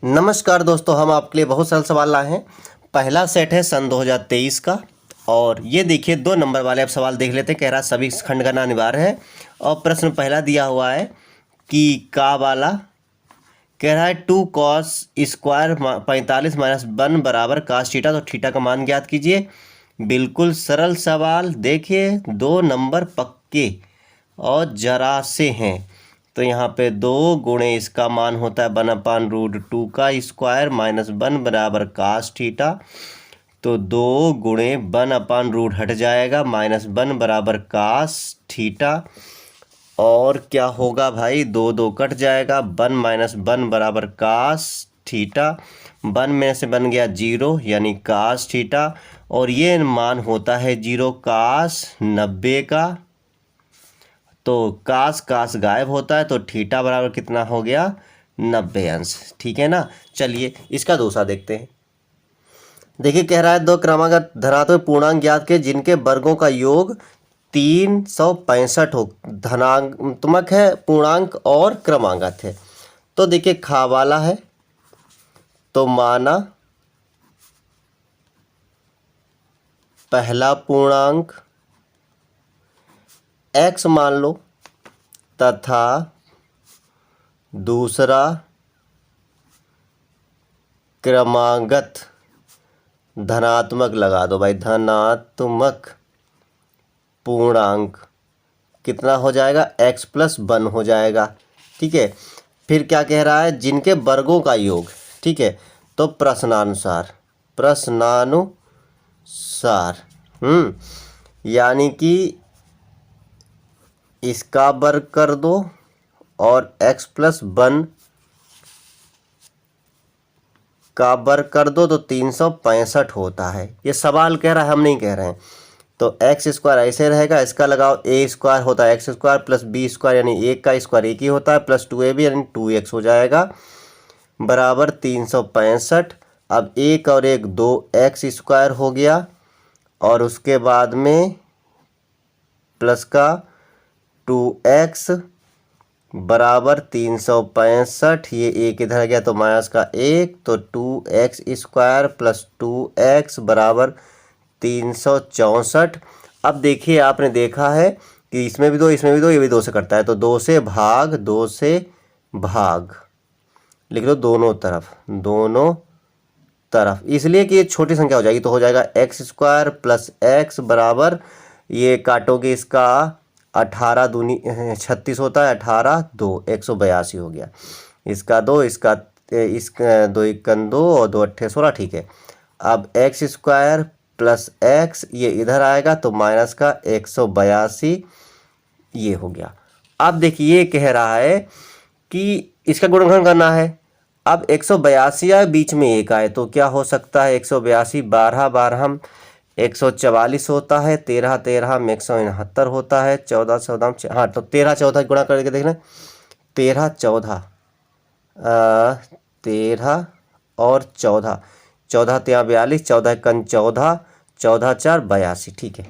नमस्कार दोस्तों, हम आपके लिए बहुत सरल सवाल लाए हैं। पहला सेट है सन 2023 का और ये देखिए 2 नंबर वाले अब सवाल देख लेते हैं। कह रहा है सभी खंड करना अनिवार्य है और प्रश्न पहला दिया हुआ है कि का वाला कह रहा है 2 कॉस स्क्वायर 45 माइनस 1 बराबर कास थीटा। तो थीटा का मान ज्ञात कीजिए। बिल्कुल सरल सवाल। देखिए 2 नंबर पक्के और जरा से हैं। तो यहाँ पे 2 गुणे इसका मान होता है 1/√2 का स्क्वायर माइनस 1 बराबर कास थीटा। तो 2 गुणे 1/√ हट जाएगा माइनस 1 बराबर कास थीटा। और क्या होगा भाई, 2 कट जाएगा, 1 माइनस 1 बराबर कास थीटा। 1 में से बन गया 0 यानी कास थीटा और ये मान होता है 0 कास 90 का। तो कास कास गायब होता है तो थीटा बराबर कितना हो गया 90 अंश। ठीक है ना। चलिए इसका दूसरा देखते हैं। देखिए कह रहा है 2 क्रमागत धनात्मक पूर्णांक ज्ञात के जिनके वर्गों का योग 365 हो। धनात्मक है पूर्णांक और क्रमागत है। तो देखिए खा वाला है तो माना पहला पूर्णांक x मान लो तथा दूसरा क्रमागत धनात्मक लगा दो भाई। धनात्मक पूर्णांक कितना हो जाएगा x + 1 हो जाएगा। ठीक है। फिर क्या कह रहा है जिनके वर्गों का योग। ठीक है। तो प्रश्नानुसार यानी कि इसका वर्ग कर दो और x + 1 का वर्ग कर दो तो 365 होता है। ये सवाल कह रहा है, हम नहीं कह रहे हैं। तो x² ऐसे रहेगा, इसका लगाओ a² होता है x² + b² यानी 1 का स्क्वायर 1 ही होता है प्लस 2ab यानी 2x हो जाएगा बराबर 365। अब 1 और 1 2x² हो गया और उसके बाद में प्लस का 2x बराबर 365। ये 1 इधर गया तो माइनस का 1 तो 2x² + 2x बराबर 364। अब देखिए आपने देखा है कि इसमें भी 2 इसमें भी 2 ये भी 2 से कटता है तो 2 से भाग लिख लो दोनों तरफ इसलिए कि ये छोटी संख्या हो जाएगी। तो हो जाएगा x² + x बराबर ये काटोगे इसका 18 दूनी 36 होता है 18 2 182 हो गया। इसका 2 इसका 2 1 2 और 2 8 16। ठीक है। अब x² + x ये इधर आएगा तो माइनस का 182 ये हो गया। अब देखिए ये कह रहा है कि इसका गुणनखंड करना है। अब 182 आए बीच में 1 आए तो क्या हो सकता है 182 12 12 144 होता है 13 13 में 169 होता है 14 14 हाँ तो 13 14 गुणा करके देख लें 13 14 13 और 14 14 3 42 14 1 14 14 4 82। ठीक है।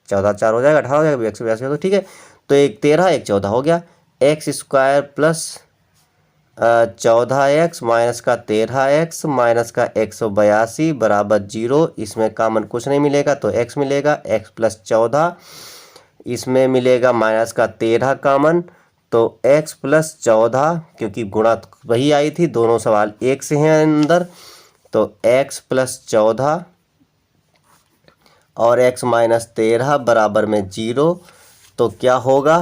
14 4 हो जाएगा 18 हो जाएगा 182 हो तो ठीक है। तो 1 13 1 14 हो गया x² + 14x माइनस का 13x माइनस का 182 बराबर 0। इसमें कॉमन कुछ नहीं मिलेगा तो x मिलेगा x + 14 इसमें मिलेगा माइनस का 13 कॉमन तो x + 14 क्योंकि गुणा वही आई थी दोनों सवाल एक से हैं अंदर तो x + 14 और x - 13 बराबर में 0। तो क्या होगा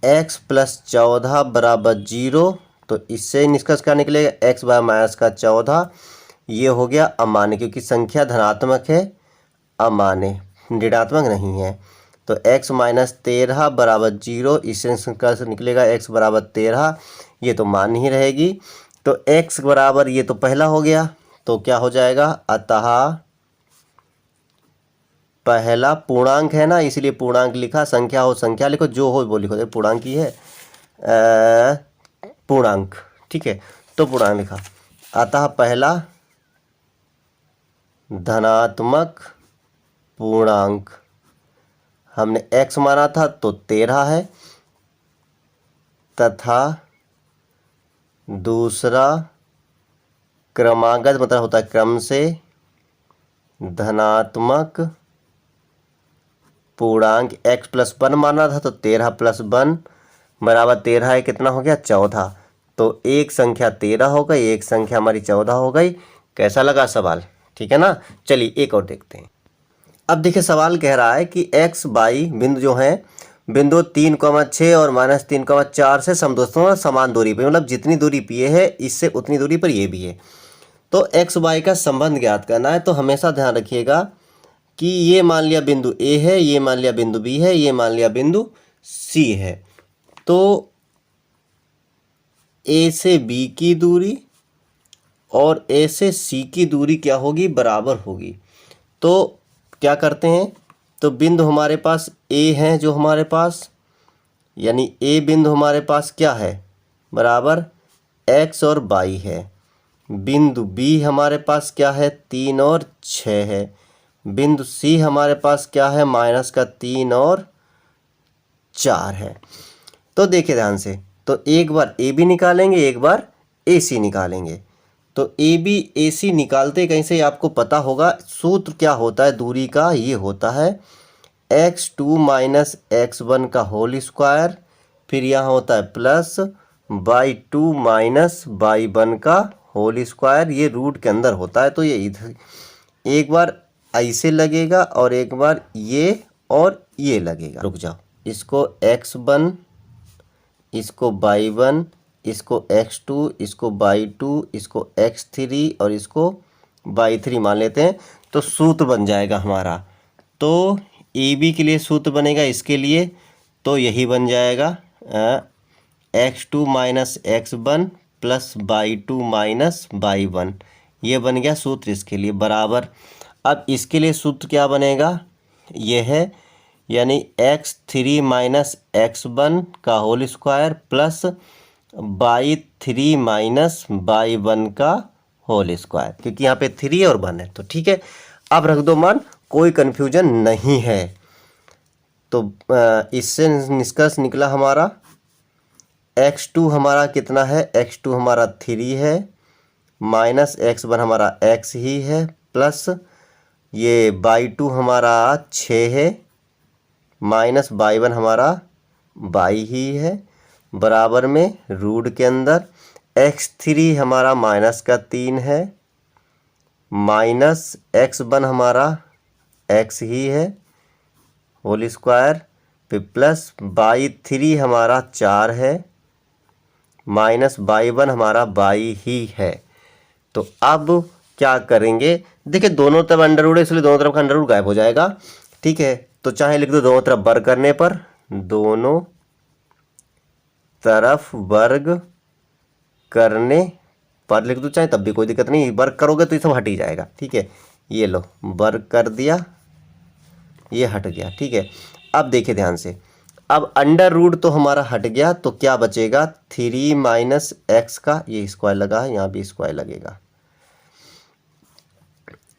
x + 14 बराबर 0। तो इससे निष्कर्ष क्या निकलेगा x / -14 ये हो गया अमान्य क्योंकि संख्या धनात्मक है अमान्य ऋणात्मक नहीं है। तो x - 13 बराबर 0 इससे निष्कर्ष निकलेगा x बराबर 13 ये तो मान ही रहेगी। तो x बराबर ये तो पहला हो गया तो क्या हो जाएगा अतः पहला पूर्णांक है ना इसलिए पूर्णांक लिखा। संख्या हो संख्या लिखो जो हो वो लिखो। पूर्णांक ही है पूर्णांक। ठीक है। तो पूर्णांक लिखा अतः पहला धनात्मक पूर्णांक हमने x माना था तो 13 है तथा दूसरा क्रमागत मतलब होता है क्रम से धनात्मक पूर्णांक x प्लस 1 माना था, तो 13 प्लस 1 बराबर 13 है, कितना हो गया 14। तो एक संख्या 13 हो गई, एक संख्या हमारी 14 हो गई। कैसा लगा सवाल? ठीक है ना। चलिए एक और देखते हैं। अब देखिए सवाल कह रहा है कि x बाई बिंदु जो है बिंदु 3,6 और -3,4 से समदूरस्थ समान दूरी पे, मतलब जितनी दूरी पे ये है इससे उतनी दूरी पर ये भी है। तो x y का संबंध ज्ञात करना है। तो हमेशा ध्यान रखिएगा कि ये मान लिया बिंदु A है, ये मान लिया बिंदु B है, ये मान लिया बिंदु C है। तो A से B की दूरी और A से C की दूरी क्या होगी? बराबर होगी। तो क्या करते हैं? तो बिंदु हमारे पास A है जो हमारे पास, यानी A बिंदु हमारे पास क्या है? बराबर x और y है। बिंदु B हमारे पास क्या है? 3 और 6 है। बिंदु C हमारे पास क्या है? -3 और 4 है। तो देखिए ध्यान से, तो एक बार ए बी निकालेंगे, एक बार ए सी निकालेंगे। तो ए बी ए सी निकालते कहीं से आपको पता होगा सूत्र क्या होता है दूरी का? ये होता है x2 माइनस x1 का होल स्क्वायर, फिर यहाँ होता है प्लस y2 माइनस y1 का होल स्क्वायर। ये रूट के अंदर होता है। तो ये इधर एक बार ऐसे लगेगा और एक बार ये और ये लगेगा। रुक जाओ, इसको x1, इसको y1, इसको x2, इसको y2, इसको x3 और इसको y3 मान लेते हैं। तो सूत्र बन जाएगा हमारा। तो ए बी के लिए सूत्र बनेगा इसके लिए, तो यही बन जाएगा x2 minus x1 plus y2 minus y1। ये बन गया सूत्र इसके लिए, बराबर। अब इसके लिए सूत्र क्या बनेगा? ये है, यानी x3 माइनस x1 का whole square plus y3 minus y1 का होल स्क्वायर, क्योंकि यहाँ पे 3 और 1 है। तो ठीक है, अब रख दो मान, कोई कन्फ्यूजन नहीं है। तो इससे निष्कर्ष निकला हमारा x2 हमारा कितना है? x2 हमारा 3 है, माइनस x1 हमारा x ही है, प्लस ये y2 हमारा 6 है, माइनस y1 हमारा y ही है, बराबर में रूट के अंदर x3 हमारा -3 है, माइनस x1 हमारा x ही है होल स्क्वायर, फिर प्लस y3 हमारा 4 है, माइनस y1 हमारा y ही है। तो अब क्या करेंगे? देखिए दोनों तरफ अंडर रूट है, इसलिए दोनों तरफ का अंडर रूट गायब हो जाएगा। ठीक है, तो चाहे लिख दो दोनों तरफ वर्ग करने पर, दोनों तरफ वर्ग करने पर लिख दो, चाहे तब भी कोई दिक्कत नहीं, वर्ग करोगे तो ये सब हट ही जाएगा। ठीक है, ये लो वर्ग कर दिया, ये हट गया। ठीक है, अब देखिए ध्यान से, अब अंडर रूट तो हमारा हट गया, तो क्या बचेगा? 3 माइनस एक्स का ये स्क्वायर लगा है, यहाँ भी स्क्वायर लगेगा,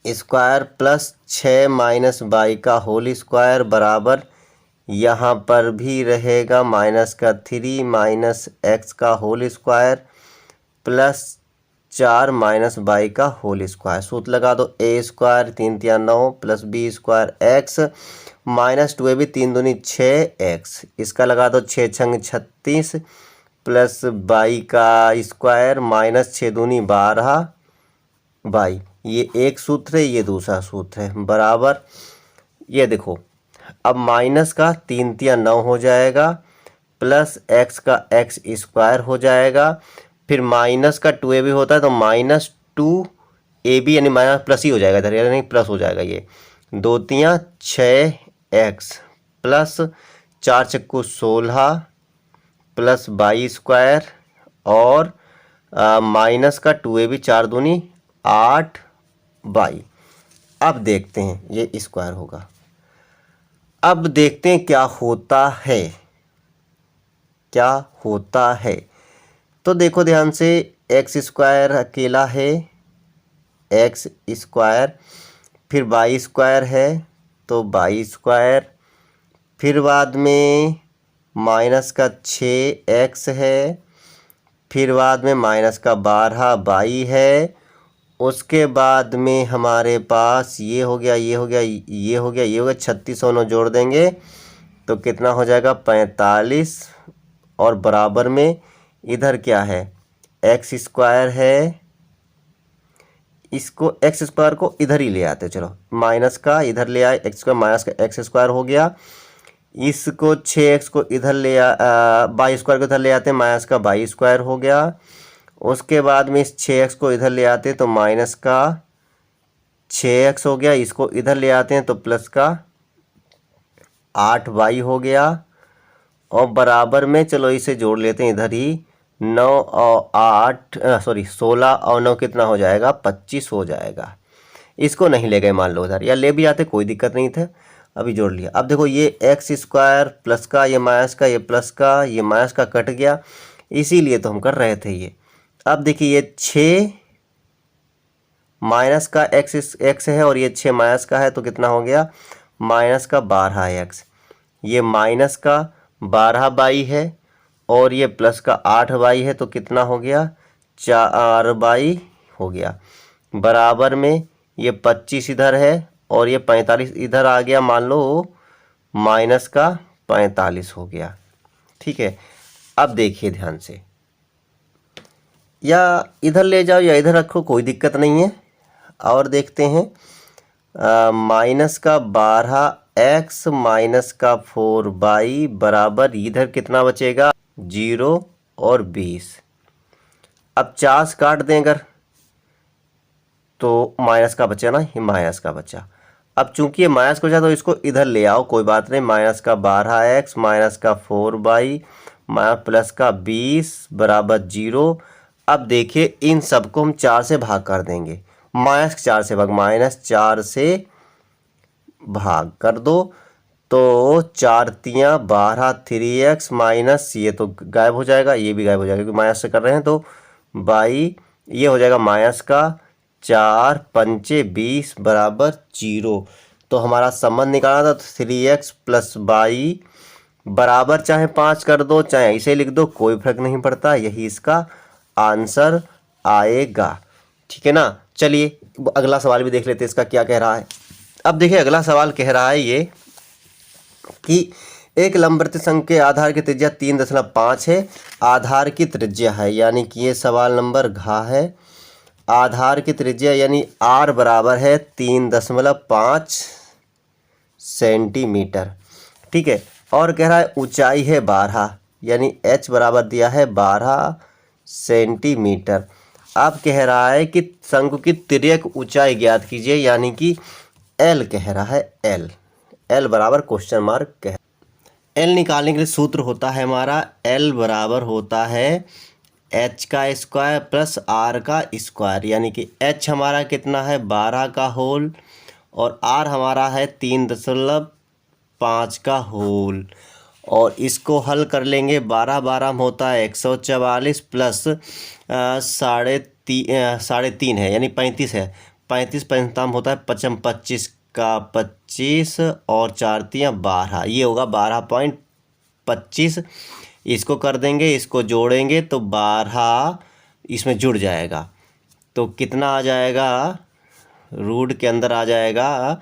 स्क्वायर प्लस 6 माइनस वाई का होल स्क्वायर बराबर यहाँ पर भी रहेगा -3 माइनस एक्स का whole square plus 4 minus Y का होल स्क्वायर। सूत्र लगा दो, ए स्क्वायर 3 तिया 9 plus B square X minus 2 भी 3 दूनी 6 एक्स, इसका लगा दो 6 छंग 36 प्लस वाई का स्क्वायर माइनस 6 दूनी 12 वाई। ये एक सूत्र है, ये दूसरा सूत्र है, बराबर। ये देखो अब माइनस का 3 तिया 9 हो जाएगा, प्लस एक्स का एक्स स्क्वायर हो जाएगा, फिर माइनस का 2 भी होता है तो -2 ए बी यानी माइनस प्लस ही हो जाएगा इधर, यानी प्लस हो जाएगा। ये 2 तिया 6 एक्स प्लस 4 चक्कू 16 प्लस वाई स्क्वायर और माइनस का 2 भी 4 दूनी 8 वाई। अब देखते हैं ये स्क्वायर होगा। अब देखते हैं क्या होता है, क्या होता है। तो देखो ध्यान से, एक्स स्क्वायर अकेला है, एक्स स्क्वायर, फिर वाई स्क्वायर है तो वाई स्क्वायर, फिर बाद में माइनस का 6 एक्स है, फिर बाद में माइनस का 12 बाई है। उसके बाद में हमारे पास ये हो गया, ये हो गया, ये हो गया, ये हो गया, 36 और 9 जोड़ देंगे तो कितना हो जाएगा 45। और बराबर में इधर क्या है, एक्स स्क्वायर है। इसको एक्स स्क्वायर को इधर ही ले आते, चलो माइनस का इधर ले आए, एक्स स्क्वायर माइनस का एक्स स्क्वायर हो गया। इसको 6x को इधर ले बाई स्क्वायर को इधर ले आते हैं, माइनस का बाई स्क्वायर हो गया। उसके बाद में इस 6x को इधर ले आते हैं तो माइनस का 6x हो गया। इसको इधर ले आते हैं तो प्लस का 8y हो गया। और बराबर में चलो इसे जोड़ लेते हैं इधर ही, 9 और 8 सॉरी 16 और 9 कितना हो जाएगा 25 हो जाएगा। इसको नहीं ले गए मान लो उधर, या ले भी आते कोई दिक्कत नहीं था, अभी जोड़ लिया। अब देखो ये एक्स स्क्वायर प्लस का, ये माइनस का, ये प्लस का, ये माइनस का कट गया, इसीलिए तो हम कर रहे थे ये। अब देखिए ये 6 माइनस का एक्स है और ये 6 माइनस का है तो कितना हो गया माइनस का 12x। ये माइनस का 12 बाई है और ये प्लस का 8 बाई है तो कितना हो गया 4 बाई हो गया। बराबर में ये 25 इधर है और ये 45 इधर आ गया, मान लो माइनस का 45 हो गया। ठीक है, अब देखिए ध्यान से, या इधर ले जाओ या इधर रखो कोई दिक्कत नहीं है। और देखते हैं माइनस का 12x माइनस का 4 बाई बराबर इधर कितना बचेगा 0 और 20। अब 40 काट दें अगर तो माइनस का बचा ना, ये माइनस का बचा। अब चूंकि ये माइनस का बचा तो इसको इधर ले आओ, कोई बात नहीं। माइनस का 12x माइनस का 4 बाई प्लस का 20 बराबर 0। अब देखिए इन सबको हम 4 से भाग कर देंगे, माइनस 4 से भाग, माइनस 4 से भाग कर दो तो 4 तियाँ 12 3x माइनस ये तो गायब हो जाएगा, ये भी गायब हो जाएगा क्योंकि माइनस से कर रहे हैं तो बाई ये हो जाएगा माइनस का 4 पंचे 20 बराबर 0। तो हमारा संबंध निकालना था 3x प्लस बाई बराबर चाहे 5 कर दो चाहे ऐसे लिख दो, कोई फर्क नहीं पड़ता, यही इसका आंसर आएगा। ठीक है ना। चलिए अगला सवाल भी देख लेते हैं इसका क्या कह रहा है। अब देखिए अगला सवाल कह रहा है ये कि एक लंबवृत्त संघ के आधार की त्रिज्या 3.5 है, आधार की त्रिज्या है, यानी कि ये सवाल नंबर घ है। आधार की त्रिज्या यानी r बराबर है 3.5 सेंटीमीटर। ठीक है, और कह रहा है ऊंचाई है 12, यानी h बराबर दिया है 12 सेंटीमीटर। अब कह रहा है कि शंकु की तिर्यक ऊंचाई ज्ञात कीजिए, यानी कि L कह रहा है L बराबर क्वेश्चन मार्क कह। L निकालने के लिए सूत्र होता है हमारा L बराबर होता है h का स्क्वायर प्लस r का स्क्वायर, यानी कि h हमारा कितना है 12 का होल और r हमारा है 3.5 का होल। और इसको हल कर लेंगे, 12 12 में होता है 144 प्लस 3.5 है यानी 35 है, 35 55 होता है 25 का 25 और 4 तियाँ 12, ये होगा 12.25। इसको कर देंगे, इसको जोड़ेंगे तो 12 इसमें जुड़ जाएगा तो कितना आ जाएगा, रूट के अंदर आ जाएगा,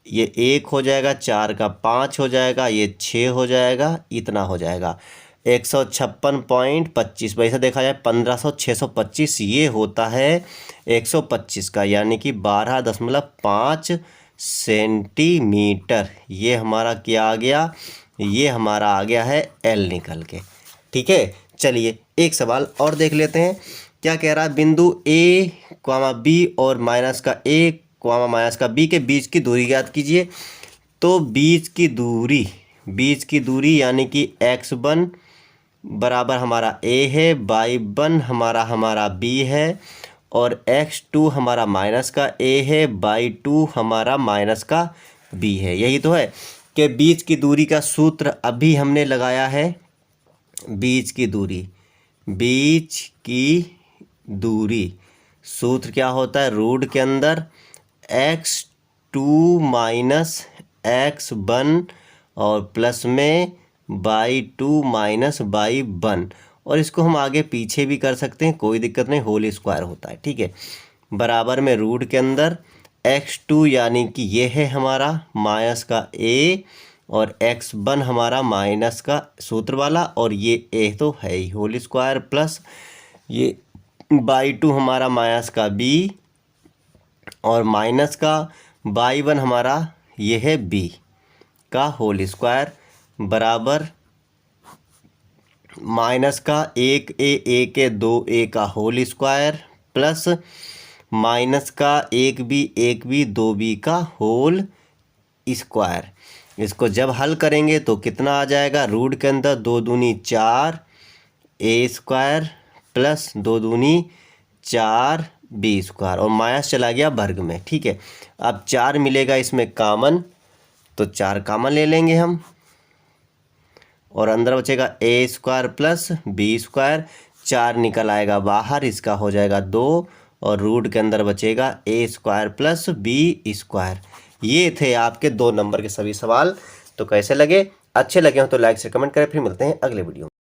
ये 1 हो जाएगा, 4 का 5 हो जाएगा, ये 6 हो जाएगा, इतना हो जाएगा 156.25। वैसे देखा जाए 1500 625 ये होता है 125 का, यानी कि 12.5 सेंटीमीटर। ये हमारा क्या आ गया, ये हमारा आ गया है L निकल के। ठीक है, चलिए एक सवाल और देख लेते हैं क्या कह रहा है। बिंदु A, B और माइनस का A, माइनस का B के बीच की दूरी ज्ञात कीजिए। तो बीच की दूरी यानी कि x1 बराबर हमारा A है, y1 हमारा B है और x2 हमारा माइनस का A है, y2 हमारा माइनस का B है। यही तो है कि बीच की दूरी का सूत्र अभी हमने लगाया है। बीच की दूरी सूत्र क्या होता है, रूट के अंदर x2 माइनस x1 और प्लस में y2 माइनस y1 और इसको हम आगे पीछे भी कर सकते हैं, कोई दिक्कत नहीं, होल स्क्वायर होता है। ठीक है, बराबर में रूट के अंदर x2 यानी कि ये है हमारा माइनस का a और x1 हमारा माइनस का सूत्र वाला, और ये a तो है ही होल स्क्वायर, प्लस ये y2 हमारा माइनस का b और माइनस का y1 हमारा ये है b का होल स्क्वायर बराबर माइनस का 1a दो a का होल स्क्वायर प्लस माइनस का 1b 2b का होल स्क्वायर। इसको जब हल करेंगे तो कितना आ जाएगा, रूट के अंदर 2 दूनी 4 a स्क्वायर प्लस 2 दूनी 4 b स्क्वायर और माइनस चला गया वर्ग में। ठीक है, अब 4 मिलेगा इसमें कॉमन, तो 4 कॉमन ले लेंगे हम और अंदर बचेगा a square plus b square, 4 निकल आएगा बाहर, इसका हो जाएगा 2 और रूट के अंदर बचेगा a square plus b square. ये थे आपके 2 नंबर के सभी सवाल। तो कैसे लगे, अच्छे लगे हो तो लाइक से कमेंट करें। फिर मिलते हैं अगले वीडियो में।